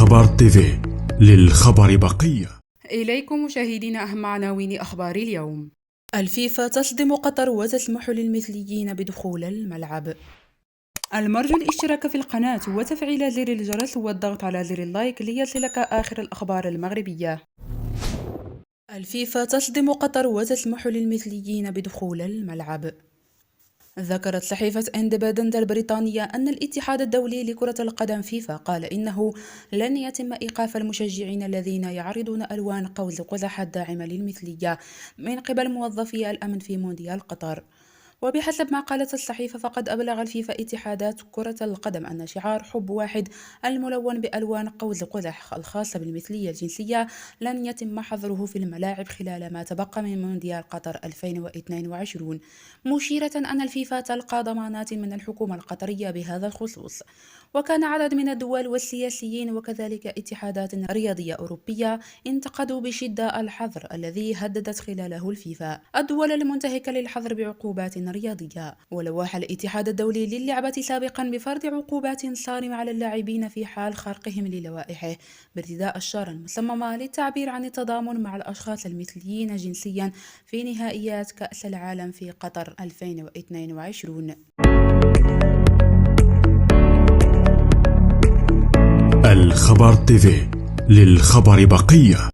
الخبر تيفي، للخبر بقية. إليكم مشاهدينا أهم عناوين أخبار اليوم. الفيفا تصدم قطر وتسمح للمثليين بدخول الملعب. المرجو الاشتراك في القناة وتفعيل زر الجرس والضغط على زر اللايك ليصلك آخر الأخبار المغربية. الفيفا تصدم قطر وتسمح للمثليين بدخول الملعب. ذكرت صحيفة اندبندنت البريطانية أن الاتحاد الدولي لكرة القدم فيفا قال إنه لن يتم إيقاف المشجعين الذين يعرضون ألوان قوس قزح الداعمة للمثلية من قبل موظفي الأمن في مونديال قطر. وبحسب ما قالت الصحيفة فقد أبلغ الفيفا اتحادات كرة القدم أن شعار حب واحد الملون بألوان قوس قزح الخاصة بالمثلية الجنسية لن يتم حظره في الملاعب خلال ما تبقى من مونديال قطر 2022، مشيرة أن الفيفا تلقى ضمانات من الحكومة القطرية بهذا الخصوص. وكان عدد من الدول والسياسيين وكذلك اتحادات رياضية أوروبية انتقدوا بشدة الحظر الذي هددت خلاله الفيفا الدول المنتهكة للحظر بعقوبات رياضية. ولوح الاتحاد الدولي للعبة سابقا بفرض عقوبات صارمة على اللاعبين في حال خرقهم للوائحه بارتداء الشارة المصممة للتعبير عن التضامن مع الأشخاص المثليين جنسيا في نهائيات كأس العالم في قطر 2022. الخبر تيفي، للخبر بقية.